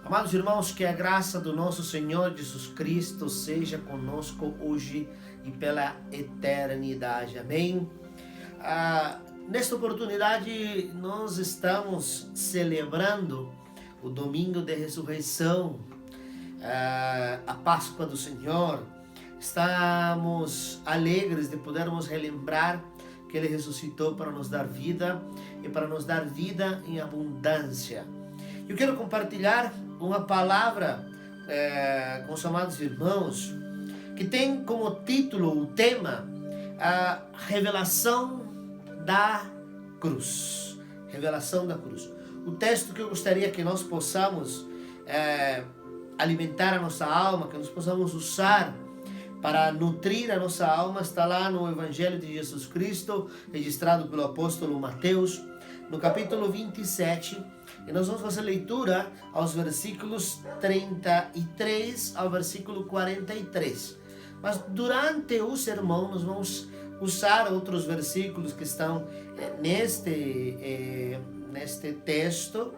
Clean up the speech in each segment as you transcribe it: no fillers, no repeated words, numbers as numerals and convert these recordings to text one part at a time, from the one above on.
Amados irmãos, que a graça do nosso Senhor Jesus Cristo seja conosco hoje e pela eternidade. Amém? Nesta oportunidade, nós estamos celebrando o domingo de ressurreição, a Páscoa do Senhor. Estamos alegres de podermos relembrar que Ele ressuscitou para nos dar vida e para nos dar vida em abundância. Eu quero compartilhar uma palavra com os amados irmãos que tem como título, o tema, a revelação da cruz. Revelação da cruz. O texto que eu gostaria que nós possamos alimentar a nossa alma, que nós possamos usar para nutrir a nossa alma, está lá no Evangelho de Jesus Cristo, registrado pelo apóstolo Mateus, no capítulo 27, e nós vamos fazer leitura aos versículos 33 ao versículo 43. Mas durante o sermão nós vamos usar outros versículos que estão neste texto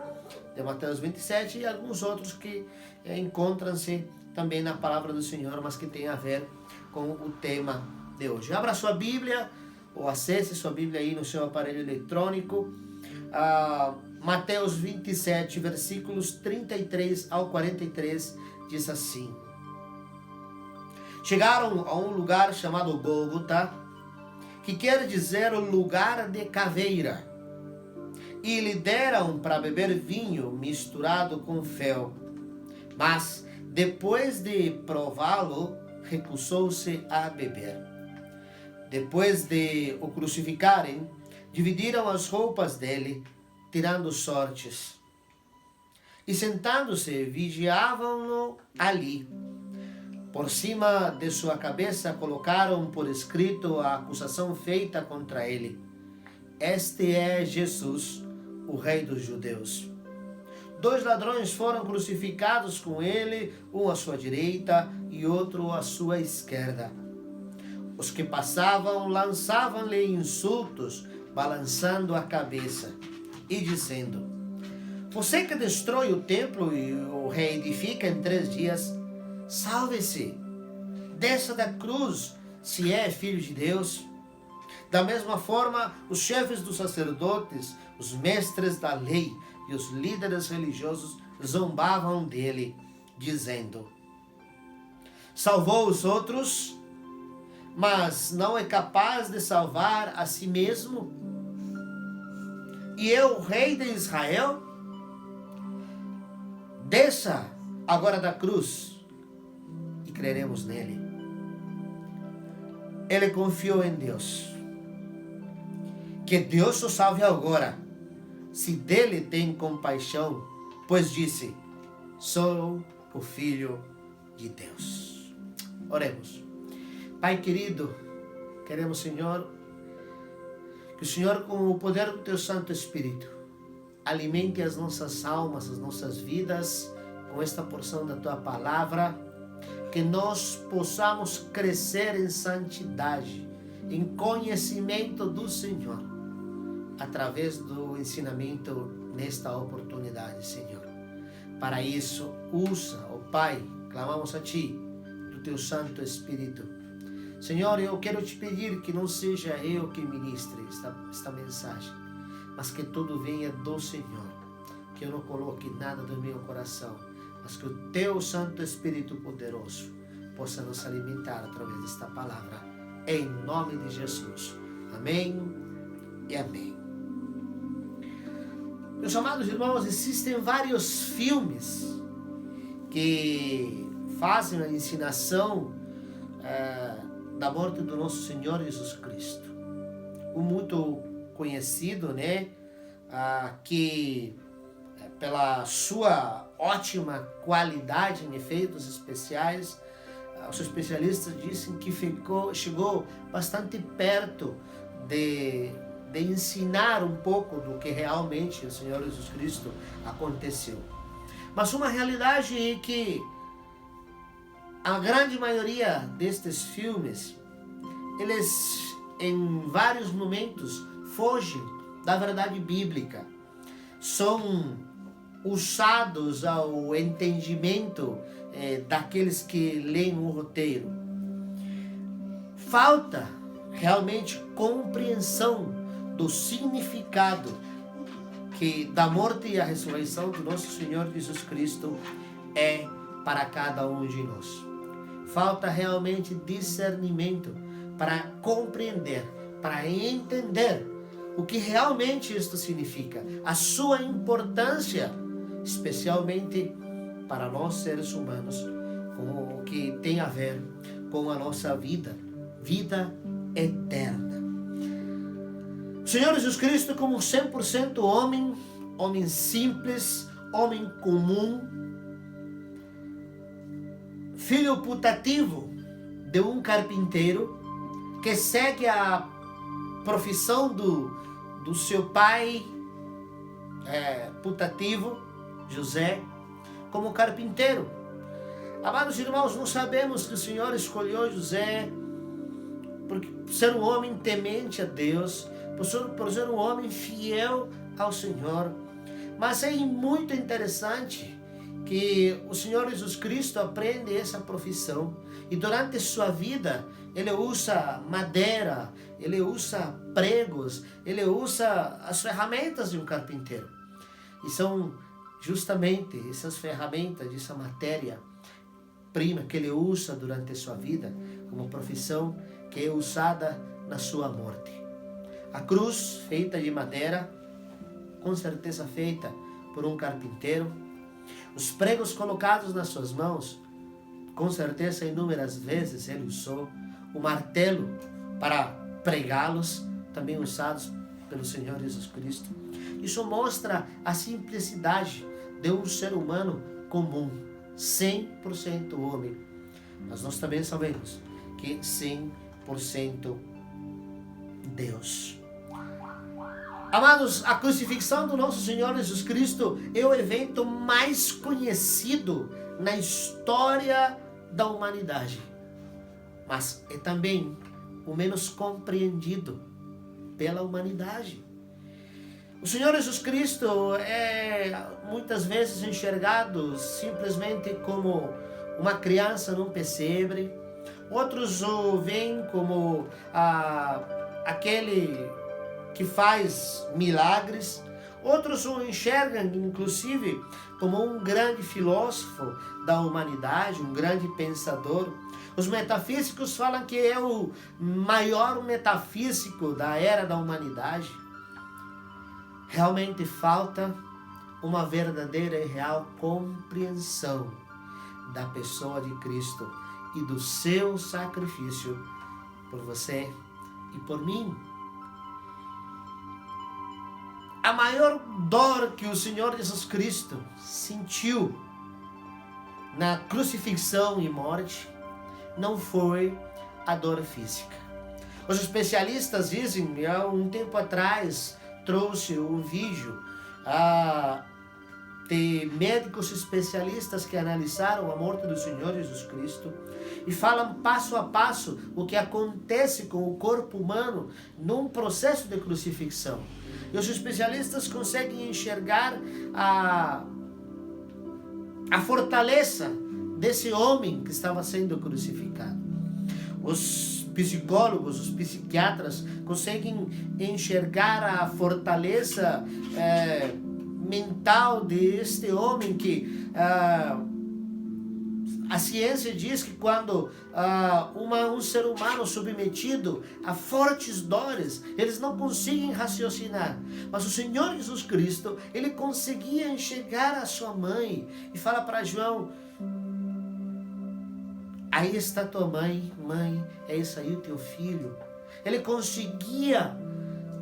de Mateus 27 e alguns outros que encontram-se também na palavra do Senhor, mas que tem a ver com o tema de hoje. Abra sua Bíblia ou acesse sua Bíblia aí no seu aparelho eletrônico. Mateus 27, versículos 33 ao 43, diz assim: Chegaram a um lugar chamado Gólgota, que quer dizer o lugar de caveira, e lhe deram para beber vinho misturado com fel. Mas, depois de prová-lo, recusou-se a beber. Depois de o crucificarem, dividiram as roupas dele, tirando sortes. E sentando-se, vigiavam-no ali. Por cima de sua cabeça colocaram por escrito a acusação feita contra ele: Este é Jesus, o Rei dos Judeus. 2 ladrões foram crucificados com ele, um à sua direita e outro à sua esquerda. Os que passavam lançavam-lhe insultos, balançando a cabeça e dizendo: Você que destrói o templo e o reedifica em 3 dias, salve-se, desça da cruz, se é filho de Deus. Da mesma forma, os chefes dos sacerdotes, os mestres da lei e os líderes religiosos zombavam dele, dizendo: Salvou os outros, mas não é capaz de salvar a si mesmo? E eu, rei de Israel? Desça agora da cruz e creremos nele. Ele confiou em Deus. Que Deus o salve agora, se dele tem compaixão, pois disse: Sou o Filho de Deus. Oremos. Pai querido, queremos, Senhor, que o Senhor, com o poder do Teu Santo Espírito, alimente as nossas almas, as nossas vidas, com esta porção da Tua Palavra, que nós possamos crescer em santidade, em conhecimento do Senhor, através do ensinamento nesta oportunidade, Senhor. Para isso, usa, ó Pai, clamamos a Ti, do Teu Santo Espírito. Senhor, eu quero Te pedir que não seja eu que ministre esta mensagem, mas que tudo venha do Senhor, que eu não coloque nada do meu coração, mas que o Teu Santo Espírito poderoso possa nos alimentar através desta palavra, em nome de Jesus. Amém e amém. Meus amados irmãos, existem vários filmes que fazem a ensinação da morte do nosso Senhor Jesus Cristo. Um muito conhecido, que pela sua ótima qualidade em efeitos especiais, os especialistas dizem que chegou bastante perto de ensinar um pouco do que realmente o Senhor Jesus Cristo aconteceu. Mas uma realidade é que a grande maioria destes filmes, eles em vários momentos fogem da verdade bíblica. São usados ao entendimento daqueles que leem o roteiro. Falta realmente compreensão do significado que da morte e a ressurreição do nosso Senhor Jesus Cristo é para cada um de nós. Falta realmente discernimento para compreender, para entender o que realmente isto significa, a sua importância, especialmente para nós seres humanos, com o que tem a ver com a nossa vida eterna. O Senhor Jesus Cristo, como 100% homem, homem simples, homem comum, filho putativo de um carpinteiro, que segue a profissão do seu pai putativo, José, como carpinteiro. Amados irmãos, nós sabemos que o Senhor escolheu José por ser um homem temente a Deus, por ser um homem fiel ao Senhor. Mas é muito interessante que o Senhor Jesus Cristo aprende essa profissão e durante sua vida ele usa madeira, ele usa pregos, ele usa as ferramentas de um carpinteiro. E são justamente essas ferramentas, essa matéria-prima que ele usa durante sua vida como profissão que é usada na sua morte. A cruz feita de madeira, com certeza feita por um carpinteiro. Os pregos colocados nas suas mãos, com certeza inúmeras vezes ele usou. O martelo para pregá-los, também usados pelo Senhor Jesus Cristo. Isso mostra a simplicidade de um ser humano comum, 100% homem. Mas nós também sabemos que 100% Deus. Amados, a crucifixão do nosso Senhor Jesus Cristo é o evento mais conhecido na história da humanidade, mas é também o menos compreendido pela humanidade. O Senhor Jesus Cristo é muitas vezes enxergado simplesmente como uma criança num pesebre. Outros o veem como aquele que faz milagres. Outros o enxergam, inclusive, como um grande filósofo da humanidade, um grande pensador. Os metafísicos falam que é o maior metafísico da era da humanidade. Realmente falta uma verdadeira e real compreensão da pessoa de Cristo e do seu sacrifício por você e por mim. A maior dor que o Senhor Jesus Cristo sentiu na crucifixão e morte não foi a dor física. Os especialistas dizem, há um tempo atrás, trouxe um vídeo de médicos especialistas que analisaram a morte do Senhor Jesus Cristo e falam passo a passo o que acontece com o corpo humano num processo de crucifixão. E os especialistas conseguem enxergar a fortaleza desse homem que estava sendo crucificado. Os psicólogos, os psiquiatras conseguem enxergar a fortaleza mental deste homem que a ciência diz que quando um ser humano submetido a fortes dores, eles não conseguem raciocinar. Mas o Senhor Jesus Cristo, ele conseguia enxergar a sua mãe e fala para João: aí está tua mãe, mãe, é isso aí o teu filho. Ele conseguia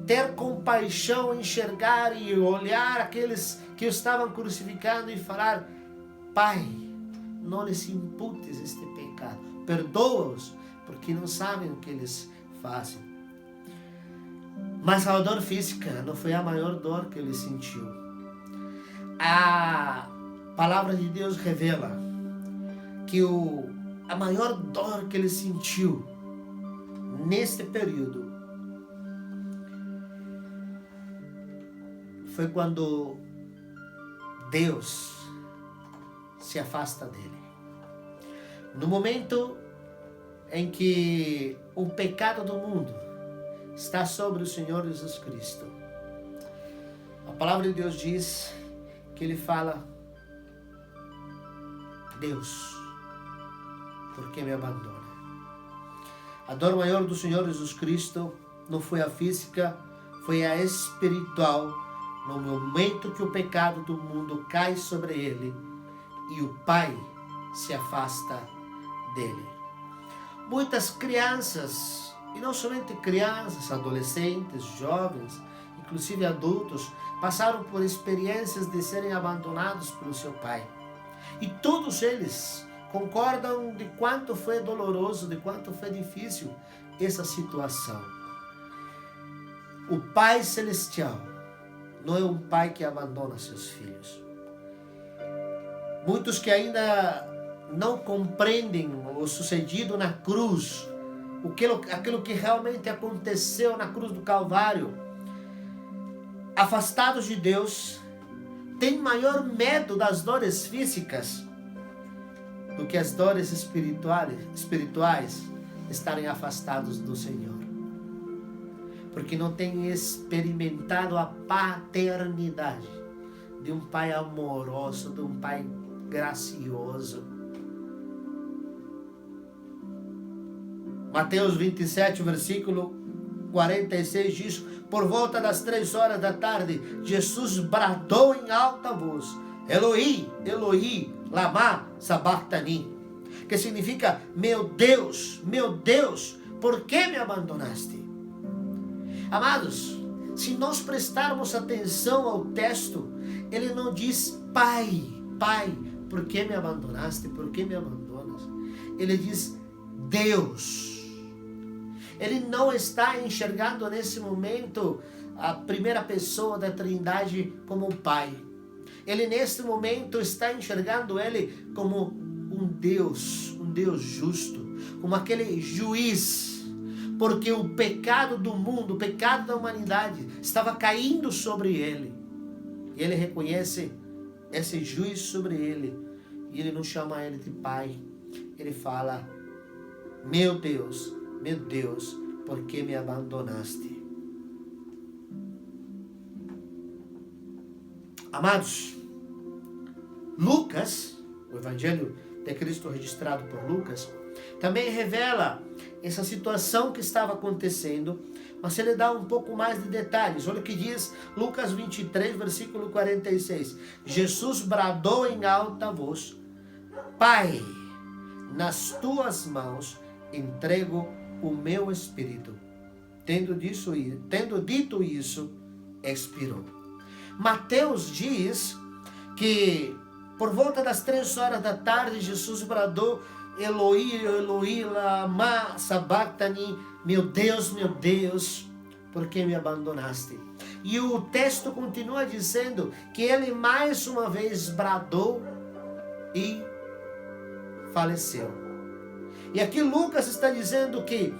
ter compaixão, enxergar e olhar aqueles que o estavam crucificando e falar: Pai, não lhes imputes este pecado, perdoa-os, porque não sabem o que eles fazem. Mas a dor física não foi a maior dor que ele sentiu. A palavra de Deus revela que a maior dor que ele sentiu neste período foi quando Deus se afasta dele. No momento em que o pecado do mundo está sobre o Senhor Jesus Cristo, a palavra de Deus diz que ele fala: Deus, por que me abandona? A dor maior do Senhor Jesus Cristo não foi a física, foi a espiritual, no momento que o pecado do mundo cai sobre ele e o Pai se afasta dele. Muitas crianças, e não somente crianças, adolescentes, jovens, inclusive adultos, passaram por experiências de serem abandonados pelo seu pai. E todos eles concordam de quanto foi doloroso, de quanto foi difícil essa situação. O Pai Celestial não é um pai que abandona seus filhos. Muitos que ainda não compreendem o sucedido na cruz, aquilo que realmente aconteceu na cruz do Calvário, afastados de Deus, têm maior medo das dores físicas do que as dores espirituais estarem afastados do Senhor. Porque não têm experimentado a paternidade de um Pai amoroso, de um Pai gracioso. Mateus 27, versículo 46 diz: por volta das 3 horas da tarde, Jesus bradou em alta voz: Eloi, Eloi, lama sabachthani, que significa: meu Deus, por que me abandonaste? Amados, se nós prestarmos atenção ao texto, ele não diz: Pai, por que me abandonaste? Por que me abandonas? Ele diz: Deus. Ele não está enxergando nesse momento a primeira pessoa da Trindade como o Pai. Ele nesse momento está enxergando ele como um Deus justo, como aquele juiz, porque o pecado do mundo, o pecado da humanidade estava caindo sobre ele. E ele reconhece esse juiz sobre ele, e ele não chama ele de pai. Ele fala: meu Deus, por que me abandonaste? Amados, Lucas, o Evangelho de Cristo registrado por Lucas, também revela essa situação que estava acontecendo, mas ele dá um pouco mais de detalhes. Olha o que diz Lucas 23, versículo 46. Jesus bradou em alta voz: Pai, nas tuas mãos entrego o meu espírito. Tendo dito isso, expirou. Mateus diz que por volta das 3 horas da tarde, Jesus bradou: Eloi, Eloi, lama sabachthani, meu Deus, por que me abandonaste? E o texto continua dizendo que ele mais uma vez bradou e faleceu. E aqui Lucas está dizendo que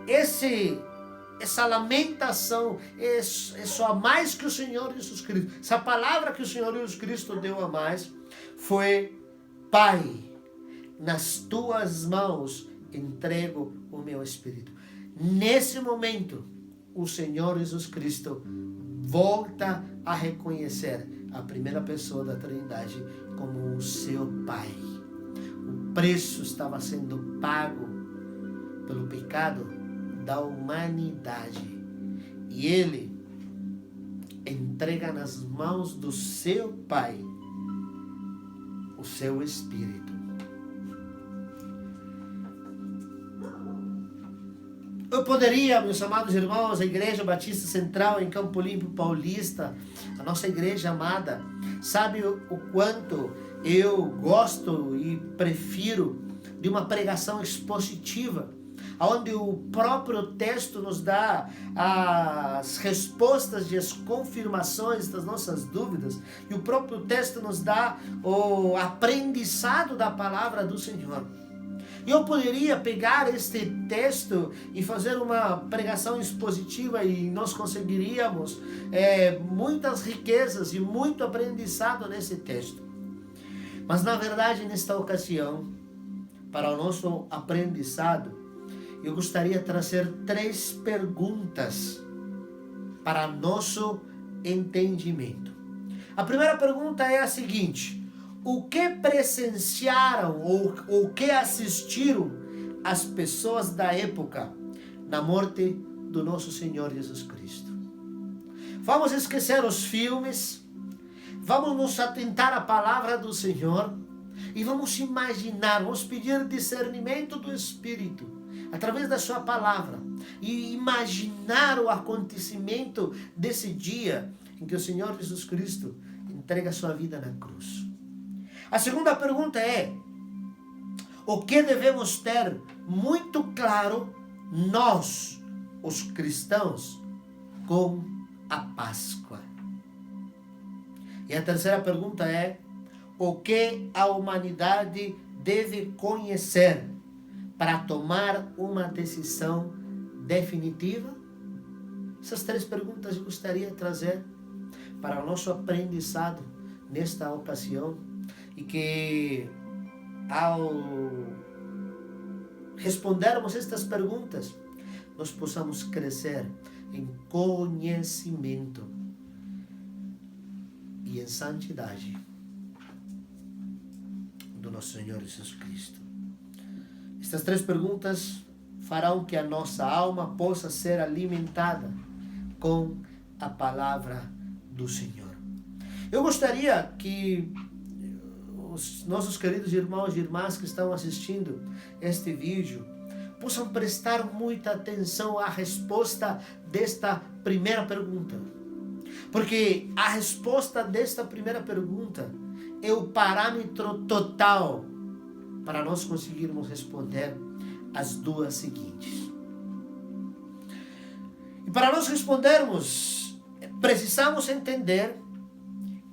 essa lamentação é só mais que o Senhor Jesus Cristo. Essa palavra que o Senhor Jesus Cristo deu a mais foi: Pai, nas tuas mãos entrego o meu espírito. Nesse momento, o Senhor Jesus Cristo volta a reconhecer a primeira pessoa da Trindade como o seu Pai. O preço estava sendo pago pelo pecado da humanidade. E ele entrega nas mãos do seu Pai o seu Espírito. Eu poderia, meus amados irmãos, a Igreja Batista Central em Campo Limpo Paulista, a nossa igreja amada, sabe o quanto eu gosto e prefiro de uma pregação expositiva, onde o próprio texto nos dá as respostas e as confirmações das nossas dúvidas, e o próprio texto nos dá o aprendizado da palavra do Senhor. Eu poderia pegar este texto e fazer uma pregação expositiva e nós conseguiríamos muitas riquezas e muito aprendizado nesse texto. Mas na verdade, nesta ocasião, para o nosso aprendizado, eu gostaria de trazer 3 perguntas para nosso entendimento. A primeira pergunta é a seguinte: o que presenciaram ou o que assistiram as pessoas da época na morte do nosso Senhor Jesus Cristo? Vamos esquecer os filmes, vamos nos atentar à palavra do Senhor e vamos imaginar, vamos pedir discernimento do Espírito através da sua palavra e imaginar o acontecimento desse dia em que o Senhor Jesus Cristo entrega sua vida na cruz. A segunda pergunta é: o que devemos ter muito claro nós, os cristãos, com a Páscoa? E a terceira pergunta é: o que a humanidade deve conhecer para tomar uma decisão definitiva? Essas 3 perguntas eu gostaria de trazer para o nosso aprendizado nesta ocasião, e que ao respondermos estas perguntas, nós possamos crescer em conhecimento e em santidade do nosso Senhor Jesus Cristo. Estas 3 perguntas farão que a nossa alma possa ser alimentada com a palavra do Senhor. Eu gostaria que os nossos queridos irmãos e irmãs que estão assistindo este vídeo possam prestar muita atenção à resposta desta primeira pergunta. Porque a resposta desta primeira pergunta é o parâmetro total para nós conseguirmos responder as 2 seguintes. E para nós respondermos, precisamos entender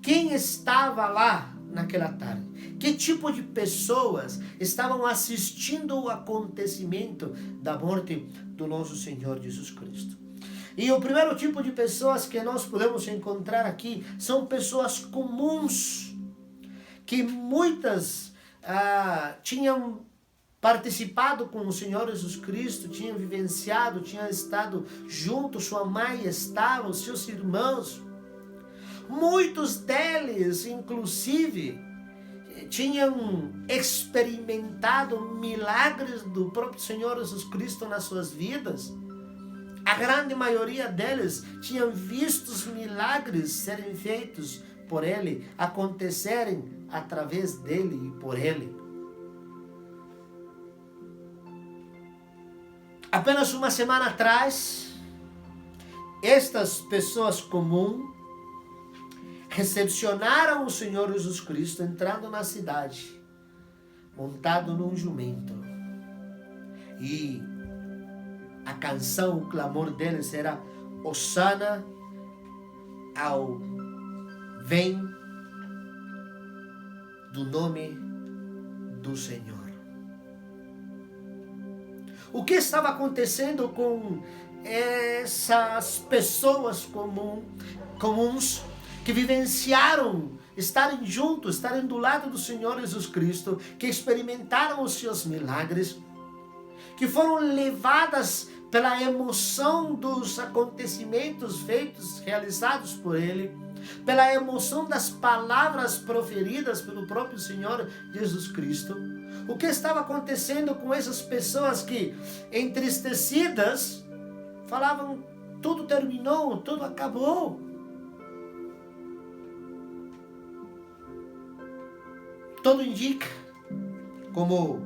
quem estava lá naquela tarde. Que tipo de pessoas estavam assistindo o acontecimento da morte do nosso Senhor Jesus Cristo? E o primeiro tipo de pessoas que nós podemos encontrar aqui são pessoas comuns, que muitas tinham participado com o Senhor Jesus Cristo, tinham vivenciado, tinham estado junto, sua mãe estava, os seus irmãos. Muitos deles, inclusive, tinham experimentado milagres do próprio Senhor Jesus Cristo nas suas vidas. A grande maioria deles tinham visto os milagres serem feitos por Ele, acontecerem através dele e por Ele. Apenas uma semana atrás, estas pessoas comuns recepcionaram o Senhor Jesus Cristo entrando na cidade, montado num jumento. E a canção, o clamor deles era: Hosana ao vem do nome do Senhor. O que estava acontecendo com essas pessoas comuns que vivenciaram estarem juntos, estarem do lado do Senhor Jesus Cristo, que experimentaram os seus milagres, que foram levadas pela emoção dos acontecimentos feitos, realizados por Ele, pela emoção das palavras proferidas pelo próprio Senhor Jesus Cristo? O que estava acontecendo com essas pessoas que, entristecidas, falavam: tudo terminou, tudo acabou? Tudo indica, como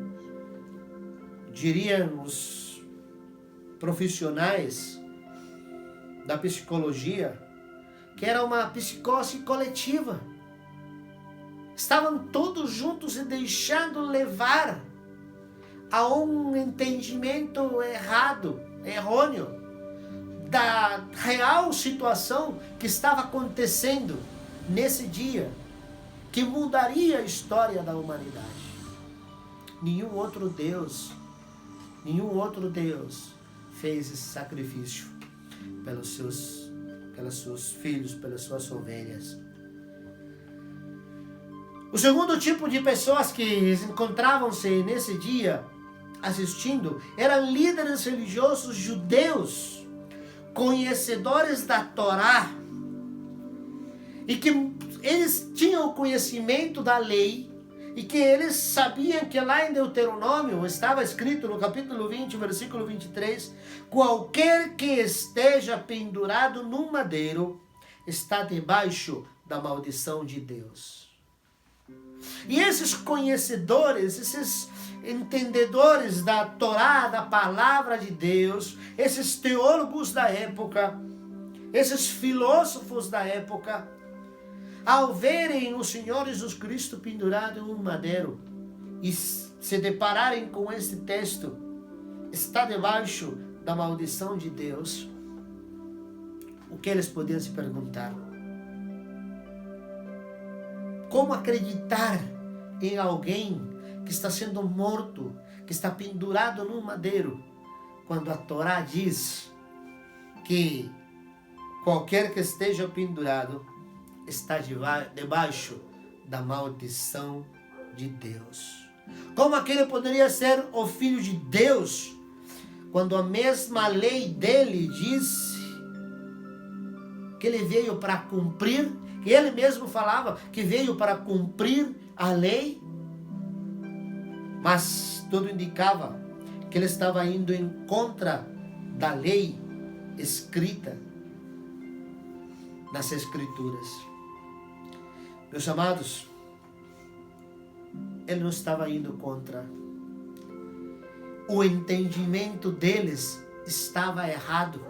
diriam os profissionais da psicologia, que era uma psicose coletiva. Estavam todos juntos se deixando levar a um entendimento errado, errôneo, da real situação que estava acontecendo nesse dia, que mudaria a história da humanidade. nenhum outro Deus fez esse sacrifício pelos seus filhos, pelas suas ovelhas. O segundo tipo de pessoas que encontravam-se nesse dia assistindo eram líderes religiosos judeus, conhecedores da Torá, e que eles tinham o conhecimento da lei, e que eles sabiam que lá em Deuteronômio estava escrito no capítulo 20, versículo 23, qualquer que esteja pendurado num madeiro está debaixo da maldição de Deus. E esses conhecedores, esses entendedores da Torá, da palavra de Deus, esses teólogos da época, esses filósofos da época, ao verem o Senhor Jesus Cristo pendurado em um madeiro e se depararem com este texto, está debaixo da maldição de Deus, o que eles podiam se perguntar? Como acreditar em alguém que está sendo morto, que está pendurado num madeiro, quando a Torá diz que qualquer que esteja pendurado está debaixo da maldição de Deus? Como aquele poderia ser o Filho de Deus, quando a mesma lei dele diz que ele veio para cumprir, que ele mesmo falava que veio para cumprir a lei, mas tudo indicava que ele estava indo em contra da lei escrita nas Escrituras. Meus amados, ele não estava indo contra. O entendimento deles estava errado.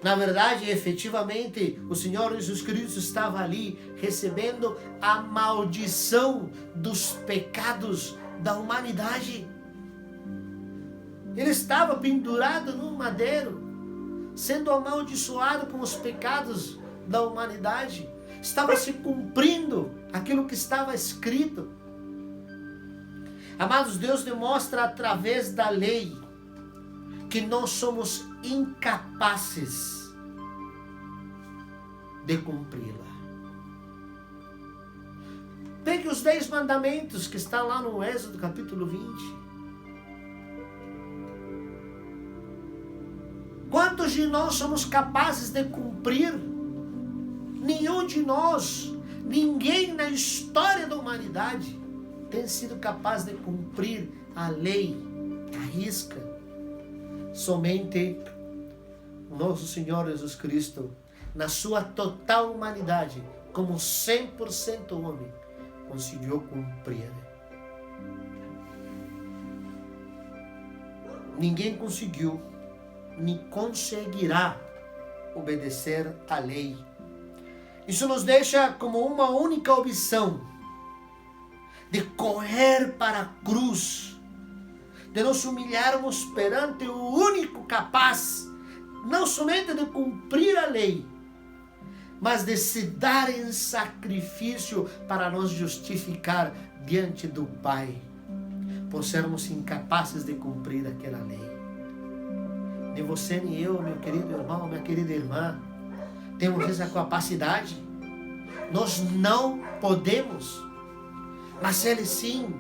Na verdade, efetivamente, o Senhor Jesus Cristo estava ali recebendo a maldição dos pecados da humanidade. Ele estava pendurado num madeiro, sendo amaldiçoado com os pecados da humanidade. Estava se cumprindo aquilo que estava escrito. Amados, Deus demonstra através da lei que nós somos incapazes de cumpri-la. Pegue os 10 mandamentos que está lá no Êxodo capítulo 20. Quantos de nós somos capazes de cumprir? Nenhum de nós, ninguém na história da humanidade tem sido capaz de cumprir a lei à risca. Somente o nosso Senhor Jesus Cristo, na sua total humanidade, como 100% homem, conseguiu cumprir. Ninguém conseguiu, nem conseguirá obedecer à lei. Isso nos deixa como uma única opção de correr para a cruz, de nos humilharmos perante o único capaz, não somente de cumprir a lei, mas de se dar em sacrifício para nos justificar diante do Pai, por sermos incapazes de cumprir aquela lei. Nem você, nem eu, meu querido irmão, minha querida irmã, temos essa capacidade. Nós não podemos, mas Ele sim.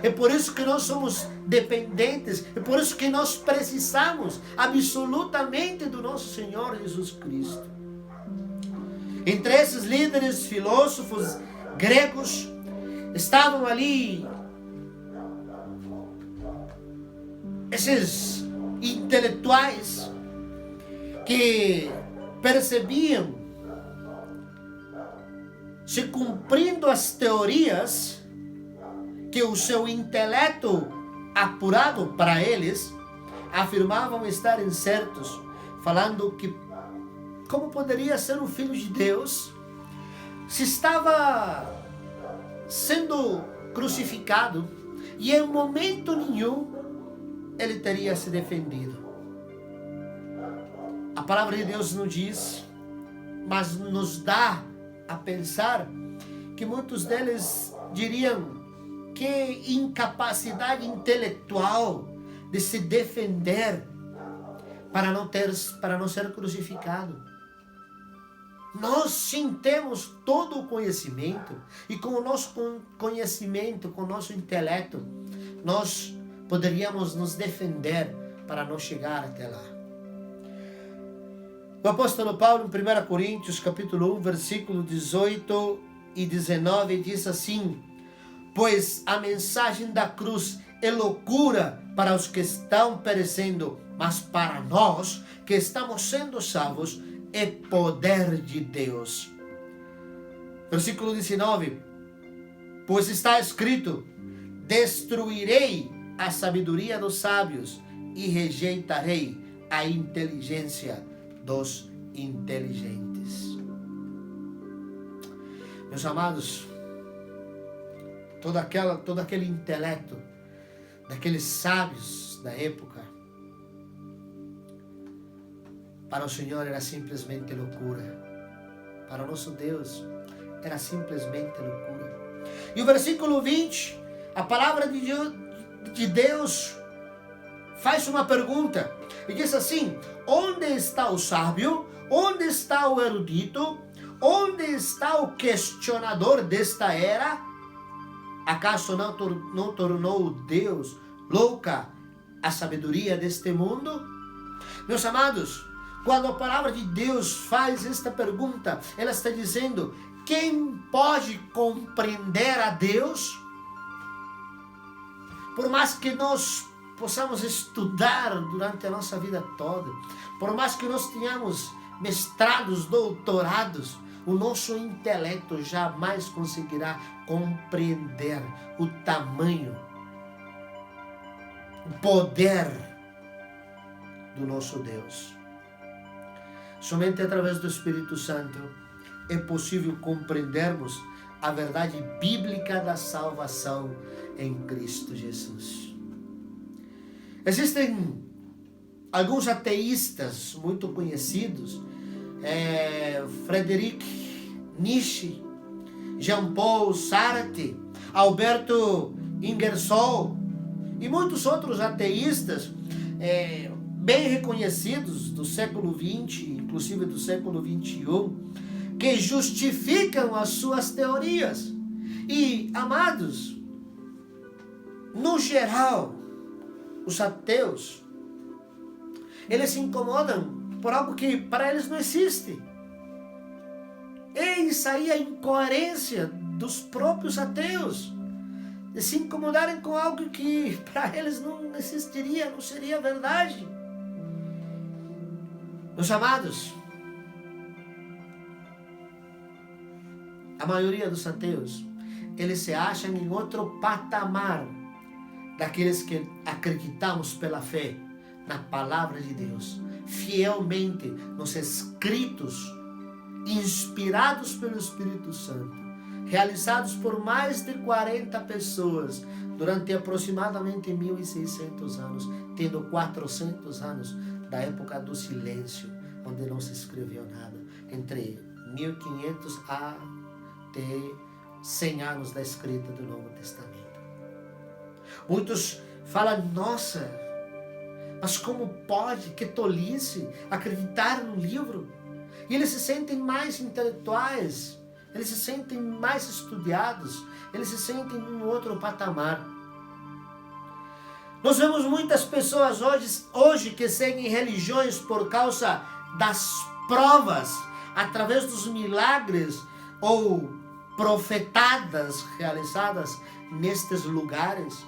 É por isso que nós somos dependentes, é por isso que nós precisamos absolutamente do nosso Senhor Jesus Cristo. Entre esses líderes filósofos gregos, estavam ali esses intelectuais que percebiam, se cumprindo as teorias que o seu intelecto apurado para eles afirmavam estarem certos, falando que como poderia ser um filho de Deus se estava sendo crucificado e em momento nenhum ele teria se defendido. A palavra de Deus não diz, mas nos dá a pensar que muitos deles diriam que incapacidade intelectual de se defender para não ser crucificado. Nós sim temos todo o conhecimento, e com o nosso conhecimento, com o nosso intelecto, nós poderíamos nos defender para não chegar até lá. O apóstolo Paulo, em 1 Coríntios, capítulo 1, versículo 18 e 19, diz assim: pois a mensagem da cruz é loucura para os que estão perecendo, mas para nós que estamos sendo salvos, é poder de Deus. Versículo 19: pois está escrito: destruirei a sabedoria dos sábios e rejeitarei a inteligência dos inteligentes. Meus amados, todo aquele intelecto daqueles sábios da época, para o Senhor era simplesmente loucura. Para o nosso Deus era simplesmente loucura. E o versículo 20, a palavra de Deus faz uma pergunta e diz assim: onde está o sábio? Onde está o erudito? Onde está o questionador desta era? Acaso não tornou Deus louca a sabedoria deste mundo? Meus amados, quando a palavra de Deus faz esta pergunta, ela está dizendo: quem pode compreender a Deus? Por mais que nós possamos estudar durante a nossa vida toda, por mais que nós tenhamos mestrados, doutorados, o nosso intelecto jamais conseguirá compreender o tamanho, o poder do nosso Deus. Somente através do Espírito Santo é possível compreendermos a verdade bíblica da salvação em Cristo Jesus. Existem alguns ateístas muito conhecidos, Friedrich Nietzsche, Jean-Paul Sartre, Alberto Ingersoll e muitos outros ateístas bem reconhecidos do século XX, inclusive do século XXI, que justificam as suas teorias. E, amados, no geral, os ateus, eles se incomodam por algo que para eles não existe. Eis aí a incoerência dos próprios ateus, de se incomodarem com algo que para eles não existiria, não seria verdade. Meus amados, a maioria dos ateus, eles se acham em outro patamar daqueles que acreditamos pela fé na palavra de Deus, fielmente nos escritos inspirados pelo Espírito Santo, realizados por mais de 40 pessoas durante aproximadamente 1.600 anos, tendo 400 anos da época do silêncio, onde não se escreveu nada, entre 1500 até 100 anos da escrita do Novo Testamento. Muitos falam: nossa, mas como pode, que tolice, acreditar num livro? E eles se sentem mais intelectuais, eles se sentem mais estudiados, eles se sentem em um outro patamar. Nós vemos muitas pessoas hoje que seguem religiões por causa das provas, através dos milagres ou profetadas realizadas nestes lugares.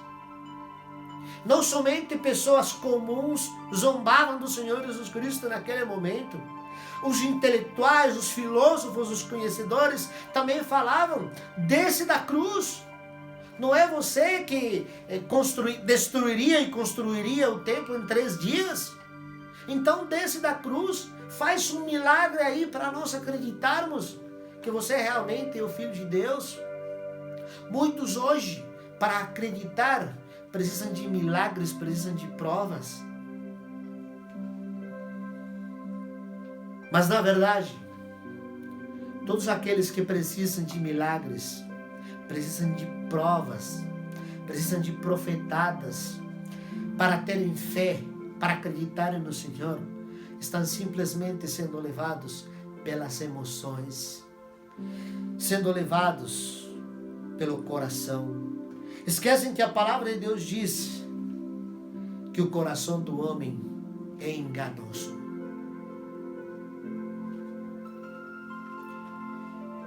Não somente pessoas comuns zombavam do Senhor Jesus Cristo naquele momento. Os intelectuais, os filósofos, os conhecedores também falavam: desce da cruz. Não é você que destruiria e construiria o templo em 3 dias? Então desce da cruz, faz um milagre aí para nós acreditarmos que você realmente é o Filho de Deus. Muitos hoje, para acreditar, precisam de milagres, precisam de provas. Mas na verdade, todos aqueles que precisam de milagres, precisam de provas, precisam de profetadas para terem fé, para acreditarem no Senhor, estão simplesmente sendo levados pelas emoções, sendo levados pelo coração. Esquecem que a palavra de Deus diz que o coração do homem é enganoso.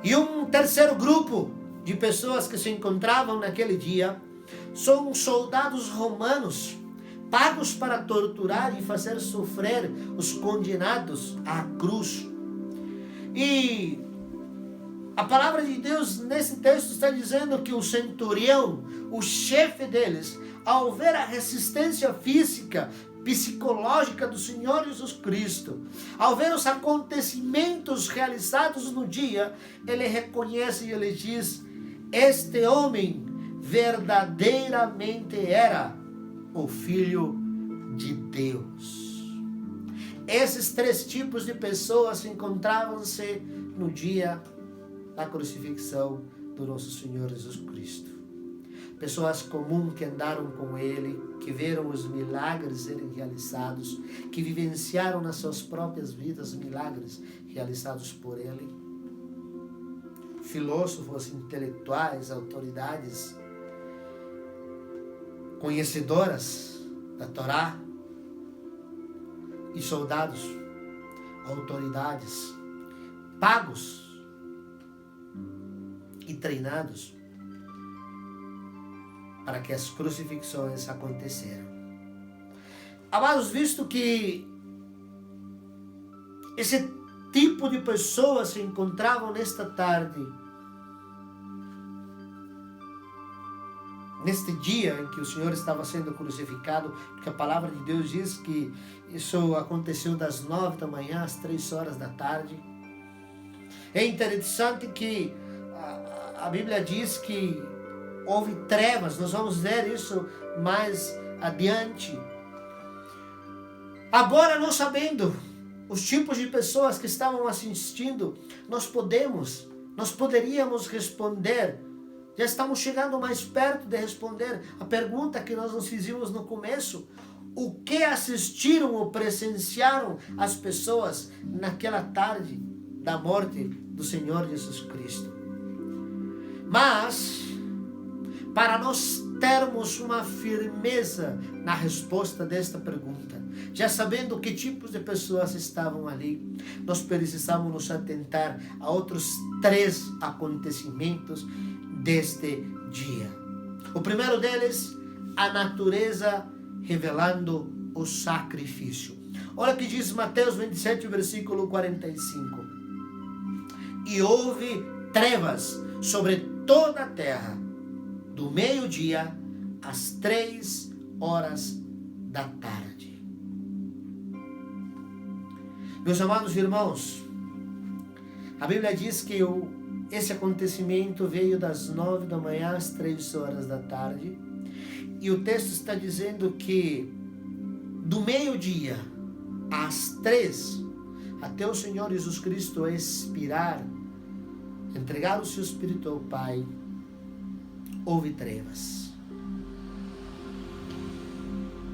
E um terceiro grupo de pessoas que se encontravam naquele dia são soldados romanos, pagos para torturar e fazer sofrer os condenados à cruz. E a palavra de Deus nesse texto está dizendo que o centurião, o chefe deles, ao ver a resistência física, psicológica do Senhor Jesus Cristo, ao ver os acontecimentos realizados no dia, ele reconhece e ele diz: este homem verdadeiramente era o Filho de Deus. Esses três tipos de pessoas encontravam-se no dia da crucifixão do nosso Senhor Jesus Cristo. Pessoas comuns que andaram com Ele, que viram os milagres serem realizados, que vivenciaram nas suas próprias vidas milagres realizados por Ele. Filósofos, intelectuais, autoridades, conhecedoras da Torá, e soldados, autoridades, pagos e treinados para que as crucifixões aconteceram. Amados, visto que esse tipo de pessoas se encontravam nesta tarde, neste dia em que o Senhor estava sendo crucificado, porque a palavra de Deus diz que isso aconteceu das 9 da manhã às 3 horas da tarde. É interessante que a Bíblia diz que houve trevas, nós vamos ver isso mais adiante. Agora, nós sabendo os tipos de pessoas que estavam assistindo, nós poderíamos responder. Já estamos chegando mais perto de responder a pergunta que nós nos fizemos no começo. O que assistiram ou presenciaram as pessoas naquela tarde da morte do Senhor Jesus Cristo? Mas, para nós termos uma firmeza na resposta desta pergunta, já sabendo que tipos de pessoas estavam ali, nós precisamos nos atentar a outros 3 acontecimentos deste dia. O primeiro deles, a natureza revelando o sacrifício. Olha o que diz Mateus 27, versículo 45. E houve trevas sobre toda a terra, do meio-dia às 3 horas da tarde. Meus amados irmãos, a Bíblia diz que esse acontecimento veio das 9 da manhã às 3 horas da tarde. E o texto está dizendo que do meio-dia às 3, até o Senhor Jesus Cristo expirar, entregar o seu Espírito ao Pai, houve trevas.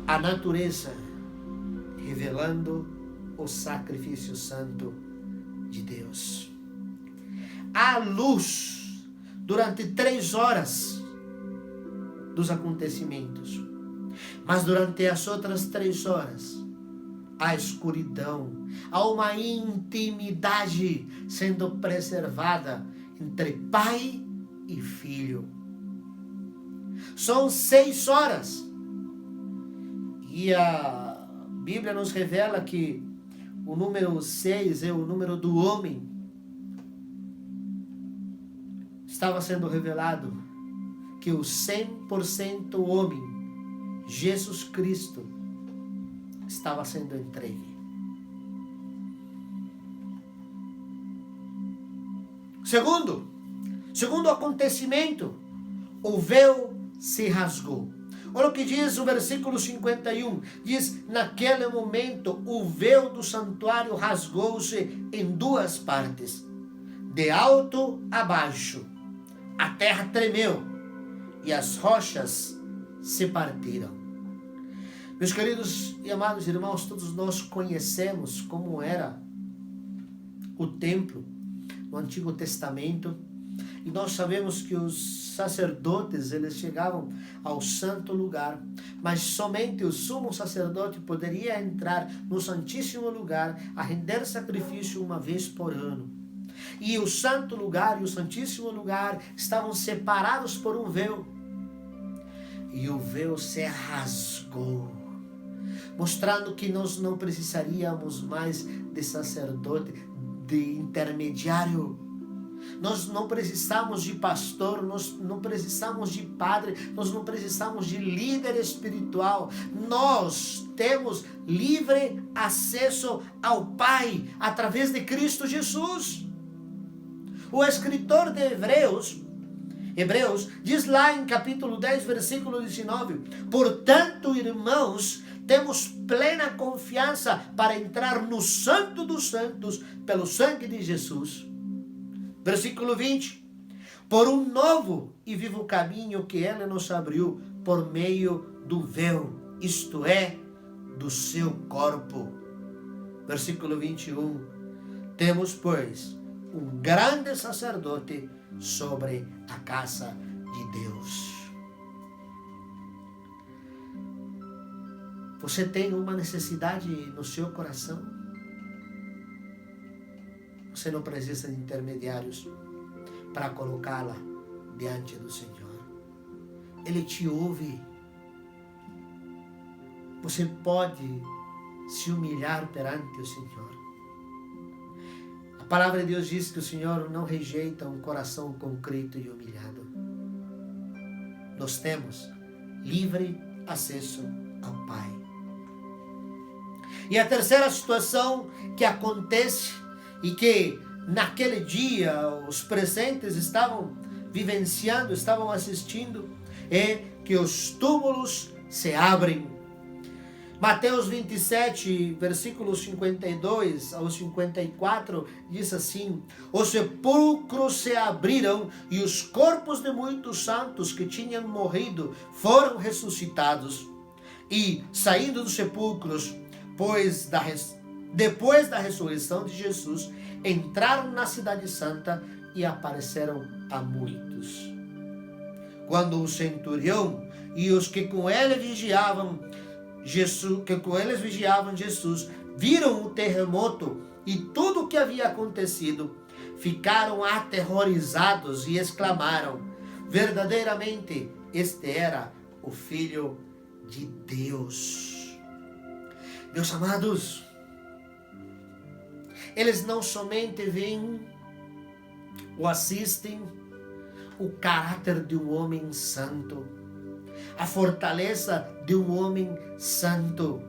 A natureza revelando o sacrifício santo de Deus. A luz durante 3 horas dos acontecimentos, mas durante as outras 3 horas a escuridão, há uma intimidade sendo preservada entre pai e filho. São 6 horas e a Bíblia nos revela que o número 6 é o número do homem. Estava sendo revelado que o 100% homem, Jesus Cristo, estava sendo entregue. Segundo acontecimento, o véu se rasgou. Olha o que diz o versículo 51. Diz, naquele momento o véu do santuário rasgou-se em 2 partes, de alto a baixo. A terra tremeu e as rochas se partiram. Meus queridos e amados irmãos, todos nós conhecemos como era o templo no Antigo Testamento, e nós sabemos que os sacerdotes, eles chegavam ao santo lugar, mas somente o sumo sacerdote poderia entrar no santíssimo lugar a render sacrifício uma vez por ano. E o santo lugar e o santíssimo lugar estavam separados por um véu. E o véu se rasgou, mostrando que nós não precisaríamos mais de sacerdote, de intermediário. Nós não precisamos de pastor, nós não precisamos de padre, nós não precisamos de líder espiritual. Nós temos livre acesso ao Pai através de Cristo Jesus. O escritor de Hebreus diz lá em capítulo 10, versículo 19: portanto, irmãos, temos plena confiança para entrar no Santo dos Santos pelo sangue de Jesus. Versículo 20: por um novo e vivo caminho que Ele nos abriu por meio do véu, isto é, do seu corpo. Versículo 21: temos, pois, um grande sacerdote sobre a casa de Deus. Você tem uma necessidade no seu coração? Você não precisa de intermediários para colocá-la diante do Senhor. Ele te ouve. Você pode se humilhar perante o Senhor. A palavra de Deus diz que o Senhor não rejeita um coração contrito e humilhado. Nós temos livre acesso ao Pai. E a terceira situação que acontece e que naquele dia os presentes estavam vivenciando, estavam assistindo, é que os túmulos se abrem. Mateus 27, versículos 52 ao 54, diz assim: os sepulcros se abriram e os corpos de muitos santos que tinham morrido foram ressuscitados. E, saindo dos sepulcros, depois da ressurreição de Jesus, entraram na cidade santa e apareceram a muitos. Quando o centurião e os que com ele vigiavam Jesus viram o terremoto e tudo o que havia acontecido, ficaram aterrorizados e exclamaram: verdadeiramente este era o Filho de Deus. Meus amados, eles não somente veem ou assistem o caráter de um homem santo, a fortaleza de um homem santo.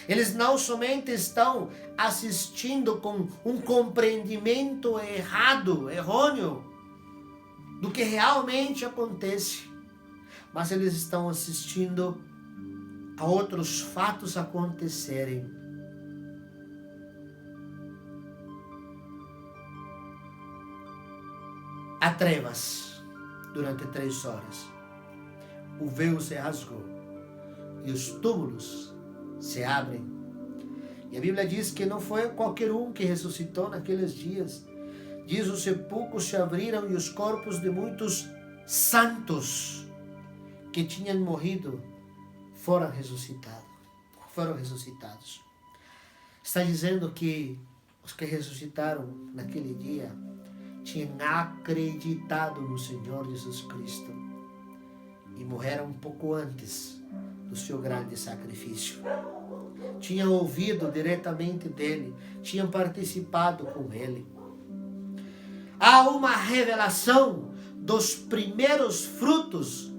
Eles não somente estão assistindo com um compreendimento errôneo do que realmente acontece, mas eles estão assistindo a outros fatos acontecerem. Há trevas durante 3 horas. O véu se rasgou e os túmulos se abrem. E a Bíblia diz que não foi qualquer um que ressuscitou naqueles dias. Diz: os sepulcros se abriram e os corpos de muitos santos que tinham morrido foram ressuscitados. Está dizendo que os que ressuscitaram naquele dia tinham acreditado no Senhor Jesus Cristo e morreram um pouco antes do seu grande sacrifício. Tinham ouvido diretamente dele, tinham participado com ele. Há uma revelação dos primeiros frutos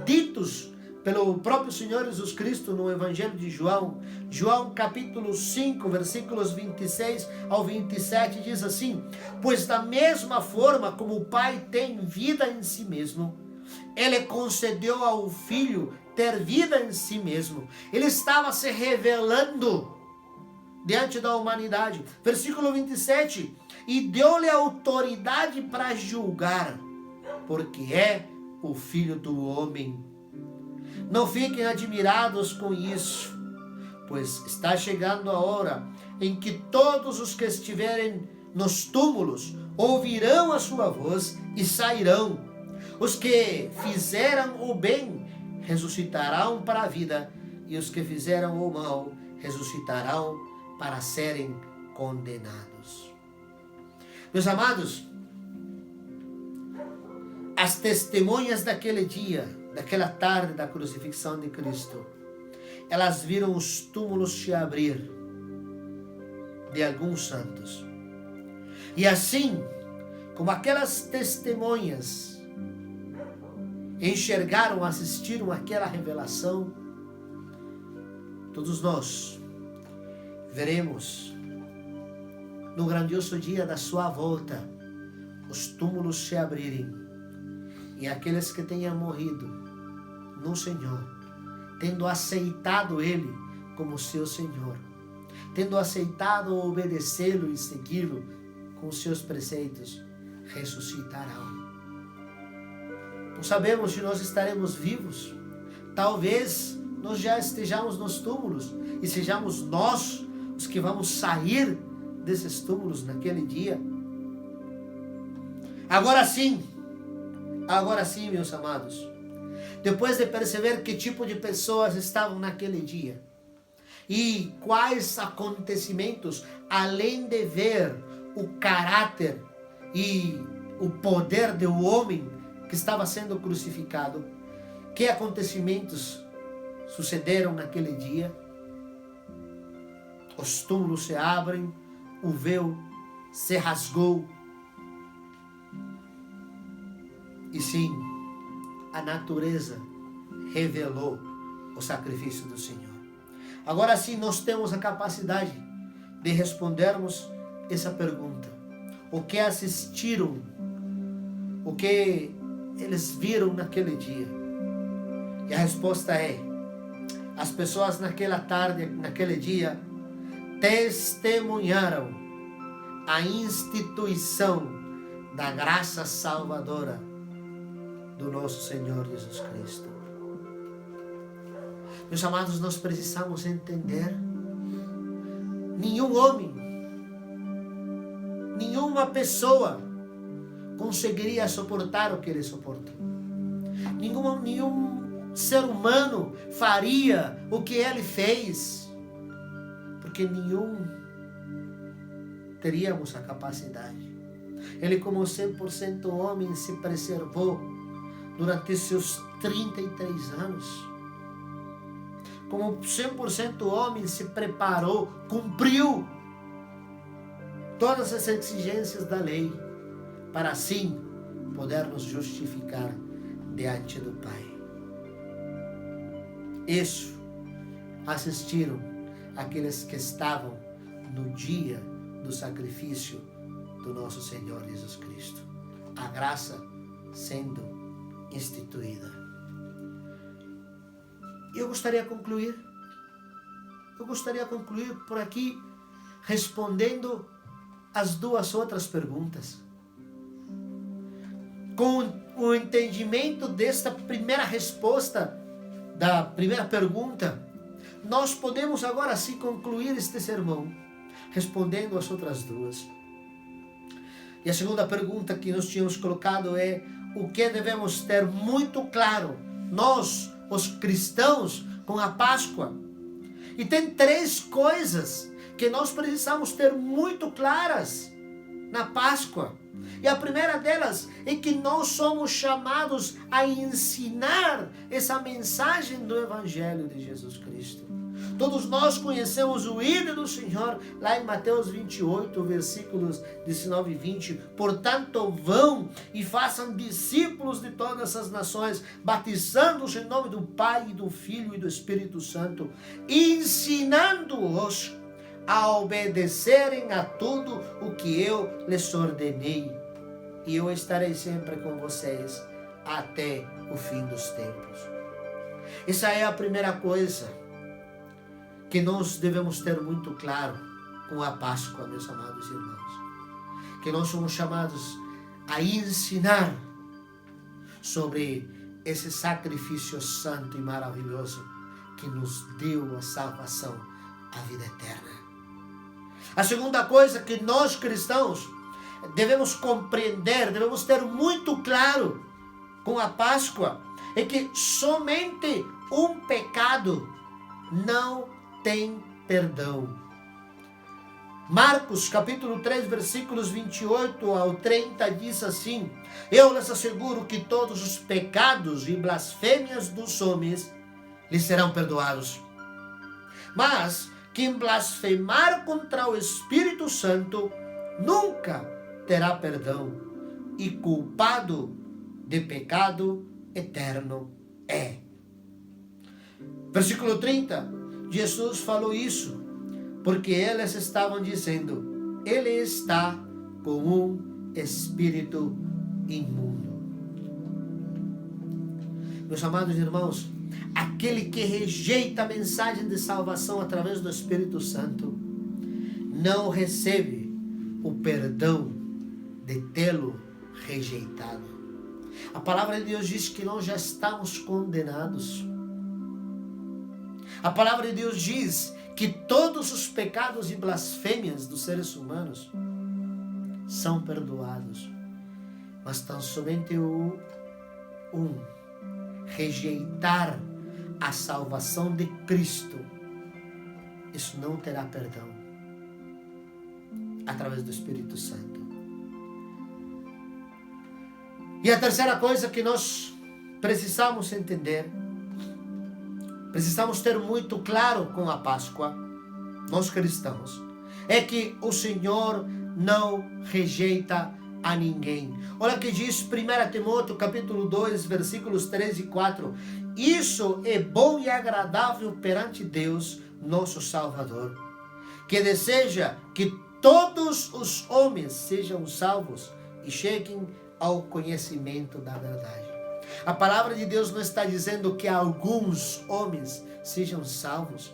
ditos pelo próprio Senhor Jesus Cristo no Evangelho de João. João capítulo 5, versículos 26 ao 27 diz assim: pois da mesma forma como o Pai tem vida em si mesmo, Ele concedeu ao Filho ter vida em si mesmo. Ele estava se revelando diante da humanidade. Versículo 27, e deu-lhe autoridade para julgar porque é o Filho do Homem. Não fiquem admirados com isso, pois está chegando a hora em que todos os que estiverem nos túmulos ouvirão a sua voz e sairão. Os que fizeram o bem ressuscitarão para a vida, e os que fizeram o mal ressuscitarão para serem condenados. Meus amados, as testemunhas daquele dia, daquela tarde da crucifixão de Cristo, elas viram os túmulos se abrir de alguns santos. E assim, como aquelas testemunhas enxergaram, assistiram àquela revelação, todos nós veremos no grandioso dia da sua volta os túmulos se abrirem e aqueles que tenham morrido no Senhor, tendo aceitado Ele como seu Senhor, tendo aceitado obedecê-lo e segui-lo com os seus preceitos, ressuscitarão. Não sabemos se nós estaremos vivos. Talvez nós já estejamos nos túmulos e sejamos nós os que vamos sair desses túmulos naquele dia. Agora sim, meus amados, depois de perceber que tipo de pessoas estavam naquele dia e quais acontecimentos, além de ver o caráter e o poder do homem que estava sendo crucificado, que acontecimentos sucederam naquele dia? Os túmulos se abrem, o véu se rasgou. E sim, a natureza revelou o sacrifício do Senhor. Agora sim, nós temos a capacidade de respondermos essa pergunta. O que assistiram? O que eles viram naquele dia? E a resposta é: as pessoas naquela tarde, naquele dia, testemunharam a instituição da graça salvadora do nosso Senhor Jesus Cristo. Meus amados, nós precisamos entender: nenhum homem, nenhuma pessoa conseguiria suportar o que ele suportou. Nenhum ser humano faria o que ele fez, porque nenhum teríamos a capacidade. Ele, como 100% homem, se preservou durante seus 33 anos. Como 100% homem, se preparou, cumpriu todas as exigências da lei, para assim poder nos justificar diante do Pai. Isso assistiram aqueles que estavam no dia do sacrifício do nosso Senhor Jesus Cristo. A graça sendo instituída. Eu gostaria de concluir por aqui respondendo as duas outras perguntas. Com o entendimento desta primeira resposta, da primeira pergunta, nós podemos agora sim concluir este sermão, respondendo as outras duas. E a segunda pergunta que nós tínhamos colocado é: o que devemos ter muito claro, nós, os cristãos, com a Páscoa? E tem três coisas que nós precisamos ter muito claras na Páscoa. E a primeira delas é que nós somos chamados a ensinar essa mensagem do Evangelho de Jesus Cristo. Todos nós conhecemos o hino do Senhor, lá em Mateus 28, versículos 19 e 20. Portanto, vão e façam discípulos de todas as nações, batizando-os em nome do Pai, e do Filho e do Espírito Santo, ensinando-os a obedecerem a tudo o que eu lhes ordenei. E eu estarei sempre com vocês até o fim dos tempos. Essa é a primeira coisa que nós devemos ter muito claro com a Páscoa, meus amados irmãos. Que nós somos chamados a ensinar sobre esse sacrifício santo e maravilhoso que nos deu a salvação, a vida eterna. A segunda coisa que nós cristãos devemos compreender, devemos ter muito claro com a Páscoa, é que somente um pecado não tem perdão. Marcos capítulo 3, versículos 28 ao 30 diz assim: eu lhes asseguro que todos os pecados e blasfêmias dos homens lhes serão perdoados. Mas quem blasfemar contra o Espírito Santo nunca terá perdão, e culpado de pecado eterno é. Versículo 30, Jesus falou isso porque eles estavam dizendo: ele está com um espírito imundo. Meus amados irmãos, aquele que rejeita a mensagem de salvação através do Espírito Santo não recebe o perdão de tê-lo rejeitado. A palavra de Deus diz que nós já estamos condenados. A palavra de Deus diz que todos os pecados e blasfêmias dos seres humanos são perdoados, mas tão somente rejeitar a salvação de Cristo, isso não terá perdão através do Espírito Santo. E a terceira coisa que nós precisamos entender, precisamos ter muito claro com a Páscoa, nós cristãos, é que o Senhor não rejeita a ninguém. Olha que diz 1 Timóteo capítulo 2, versículos 3 e 4. Isso é bom e agradável perante Deus, nosso Salvador, que deseja que todos os homens sejam salvos e cheguem ao conhecimento da verdade. A palavra de Deus não está dizendo que alguns homens sejam salvos.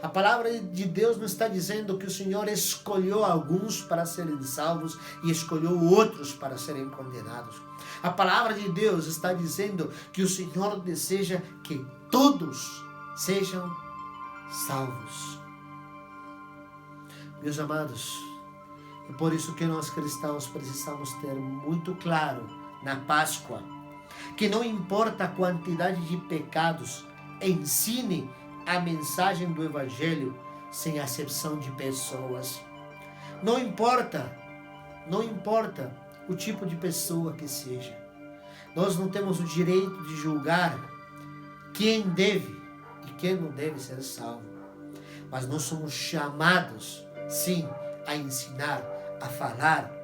A palavra de Deus não está dizendo que o Senhor escolheu alguns para serem salvos e escolheu outros para serem condenados. A palavra de Deus está dizendo que o Senhor deseja que todos sejam salvos. Meus amados, é por isso que nós cristãos precisamos ter muito claro na Páscoa que não importa a quantidade de pecados, ensine a mensagem do Evangelho sem acepção de pessoas. Não importa o tipo de pessoa que seja. Nós não temos o direito de julgar quem deve e quem não deve ser salvo. Mas nós somos chamados, sim, a ensinar, a falar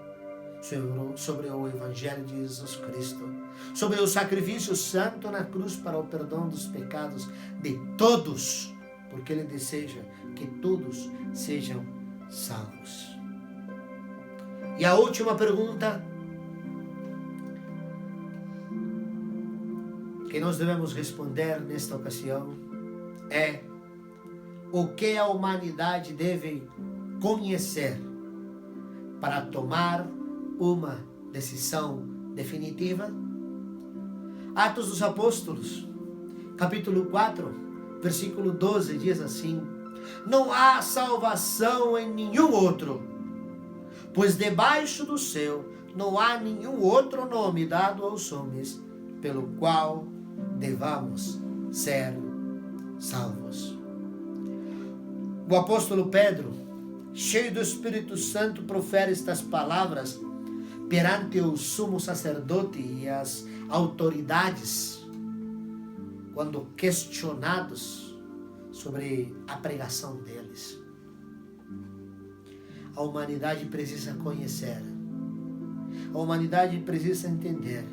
sobre o Evangelho de Jesus Cristo, sobre o sacrifício santo na cruz para o perdão dos pecados de todos, porque Ele deseja que todos sejam salvos. E a última pergunta que nós devemos responder nesta ocasião é: o que a humanidade deve conhecer para tomar uma decisão definitiva? Atos dos Apóstolos, capítulo 4, versículo 12, diz assim: não há salvação em nenhum outro, pois debaixo do céu não há nenhum outro nome dado aos homens pelo qual devamos ser salvos. O apóstolo Pedro, cheio do Espírito Santo, profere estas palavras perante o sumo sacerdote e as autoridades, quando questionados sobre a pregação deles. A humanidade precisa conhecer, a humanidade precisa entender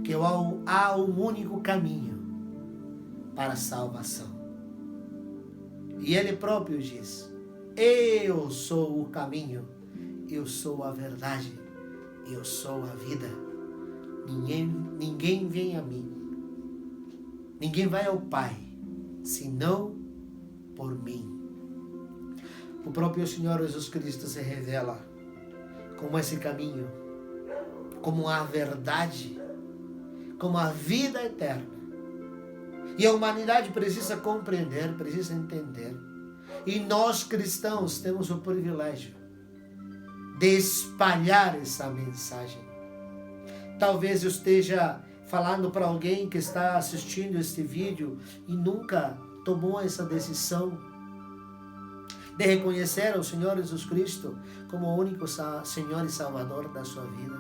que há um único caminho para a salvação. E Ele próprio diz: eu sou o caminho, eu sou a verdade, eu sou a vida. Ninguém vem a mim, ninguém vai ao Pai, senão por mim. O próprio Senhor Jesus Cristo se revela como esse caminho, como a verdade como a vida eterna. E a humanidade precisa compreender, precisa entender. E nós cristãos temos o privilégio de espalhar essa mensagem. Talvez eu esteja falando para alguém que está assistindo este vídeo e nunca tomou essa decisão de reconhecer o Senhor Jesus Cristo como o único Senhor e Salvador da sua vida.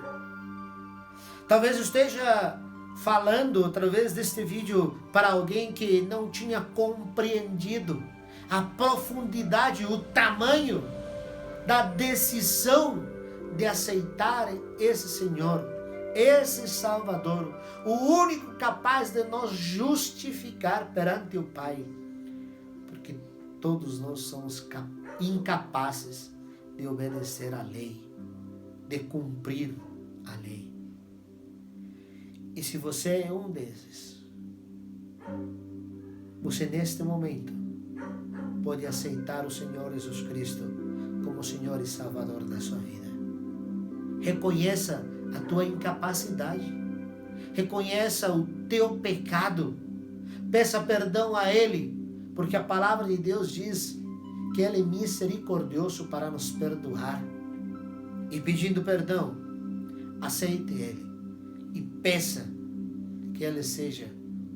Talvez eu esteja falando através deste vídeo para alguém que não tinha compreendido a profundidade, o tamanho da decisão de aceitar esse Senhor, esse Salvador, o único capaz de nos justificar perante o Pai, porque todos nós somos incapazes de obedecer à lei, de cumprir a lei. E se você é um desses, você neste momento pode aceitar o Senhor Jesus Cristo como Senhor e Salvador da sua vida. Reconheça a tua incapacidade, reconheça o teu pecado, peça perdão a Ele, porque a palavra de Deus diz que Ele é misericordioso para nos perdoar. E pedindo perdão, aceite Ele e peça que Ele seja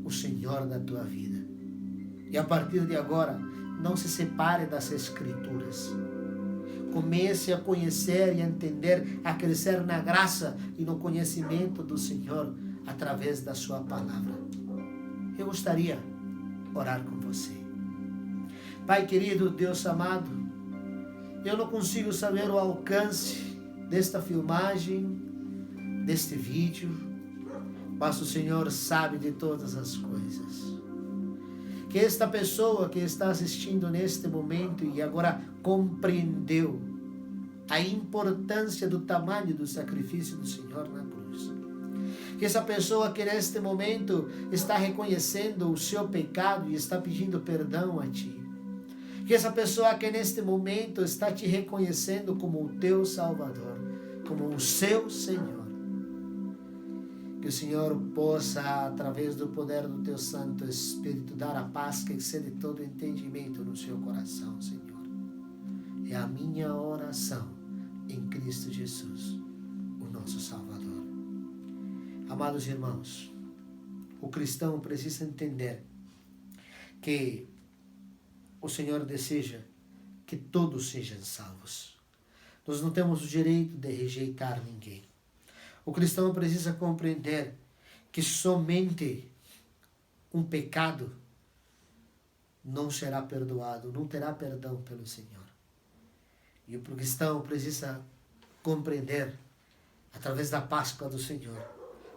o Senhor da tua vida. E a partir de agora, não se separe das Escrituras. Comece a conhecer e a entender, a crescer na graça e no conhecimento do Senhor através da sua palavra. Eu gostaria de orar com você. Pai querido, Deus amado, eu não consigo saber o alcance desta filmagem, deste vídeo, mas o Senhor sabe de todas as coisas. Que esta pessoa que está assistindo neste momento e agora compreendeu a importância do tamanho do sacrifício do Senhor na cruz. Que essa pessoa que neste momento está reconhecendo o seu pecado e está pedindo perdão a Ti. Que essa pessoa que neste momento está Te reconhecendo como o Teu Salvador, como o seu Senhor. Que o Senhor possa, através do poder do Teu Santo Espírito, dar a paz que excede todo entendimento no seu coração, Senhor. É a minha oração em Cristo Jesus, o nosso Salvador. Amados irmãos, o cristão precisa entender que o Senhor deseja que todos sejam salvos. Nós não temos o direito de rejeitar ninguém. O cristão precisa compreender que somente um pecado não será perdoado, não terá perdão pelo Senhor. E o cristão precisa compreender, através da Páscoa do Senhor,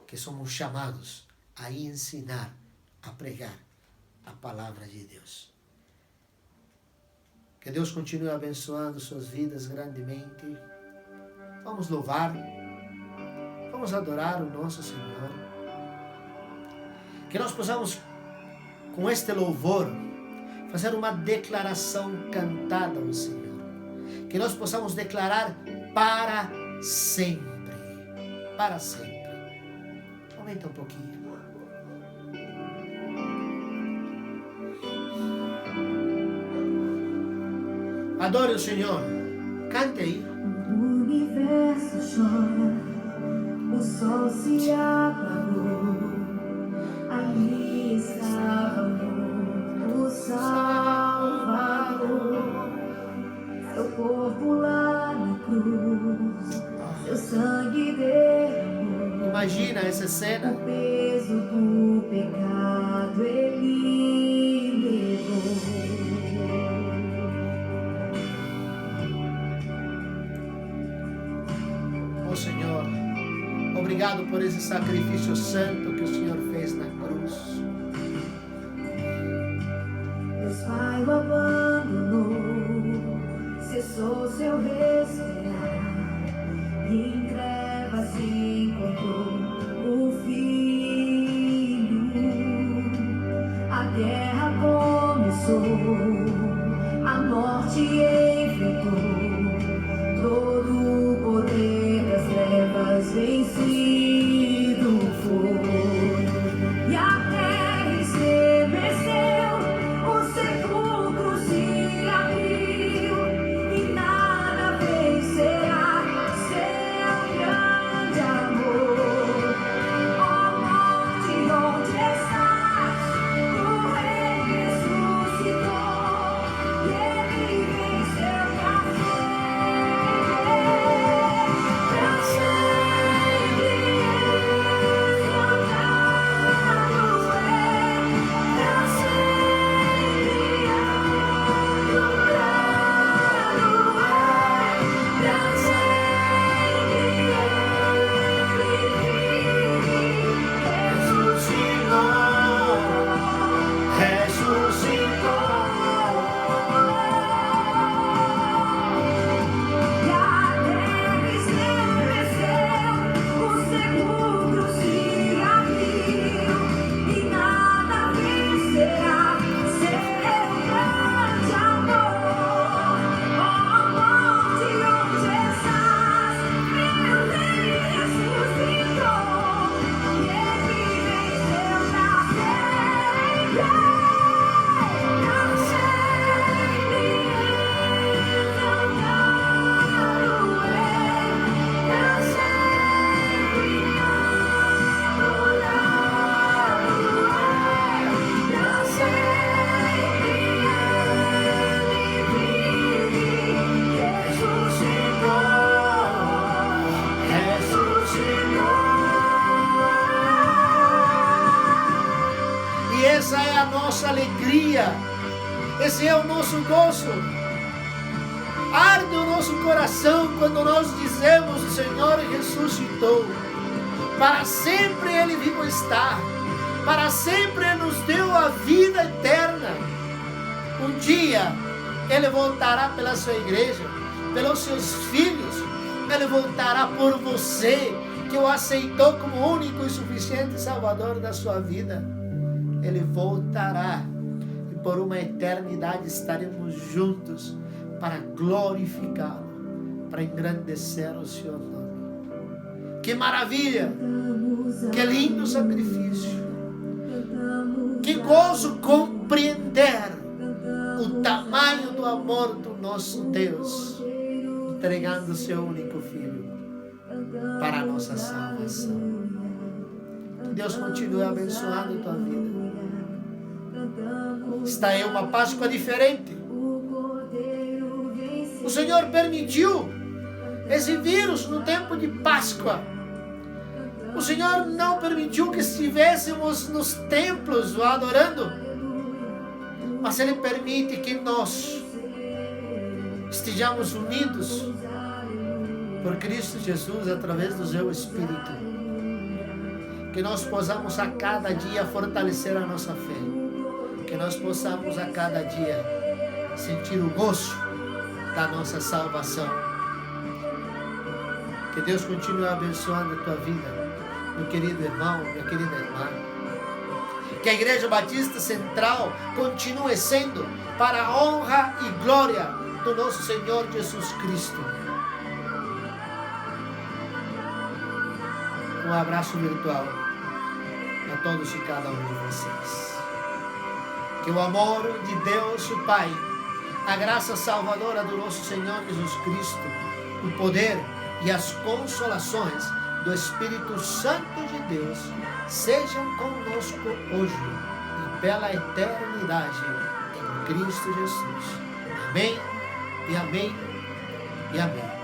que somos chamados a ensinar, a pregar a palavra de Deus. Que Deus continue abençoando suas vidas grandemente. Vamos louvar. Vamos adorar o nosso Senhor. Que nós possamos, com este louvor, fazer uma declaração cantada ao Senhor. Que nós possamos declarar para sempre. Para sempre. Aumenta um pouquinho. Adore o Senhor. Cante aí. O universo chora. O sol se apagou, ali estava o Salvador. Seu corpo lá na cruz, seu sangue derramou. Imagina essa cena. O peso do pecado Ele levou. Oh Senhor, obrigado por esse sacrifício santo que o Senhor fez na cruz. Deus Pai o abandonou, cessou seu respirar, e em trevas se encontrou o Filho. A guerra começou, a morte enfrentou, todo o poder das trevas vencido foi. essa é a nossa alegria, esse é o nosso gozo. Arde o nosso coração quando nós dizemos: o Senhor ressuscitou, para sempre Ele vivo está, para sempre Ele nos deu a vida eterna. Um dia Ele voltará pela sua igreja, pelos seus filhos. Ele voltará por você, que o aceitou como único e suficiente Salvador da sua vida. Ele voltará e por uma eternidade estaremos juntos para glorificá-lo, para engrandecer o seu nome. Que maravilha! Que lindo sacrifício! Que gozo compreender o tamanho do amor do nosso Deus, entregando o seu único Filho para a nossa salvação. Que Deus continue abençoando a tua vida. Está aí uma Páscoa diferente. O Senhor permitiu esse vírus no tempo de Páscoa. O Senhor não permitiu que estivéssemos nos templos adorando, mas Ele permite que nós estejamos unidos por Cristo Jesus através do seu Espírito. Que nós possamos a cada dia fortalecer a nossa fé. Que nós possamos a cada dia sentir o gozo da nossa salvação. Que Deus continue abençoando a tua vida, meu querido irmão, minha querida irmã. Que a Igreja Batista Central continue sendo para a honra e glória do nosso Senhor Jesus Cristo. Um abraço virtual a todos e cada um de vocês. Que o amor de Deus, o Pai, a graça salvadora do nosso Senhor Jesus Cristo, o poder e as consolações do Espírito Santo de Deus sejam conosco hoje e pela eternidade em Cristo Jesus. Amém, e amém, e amém.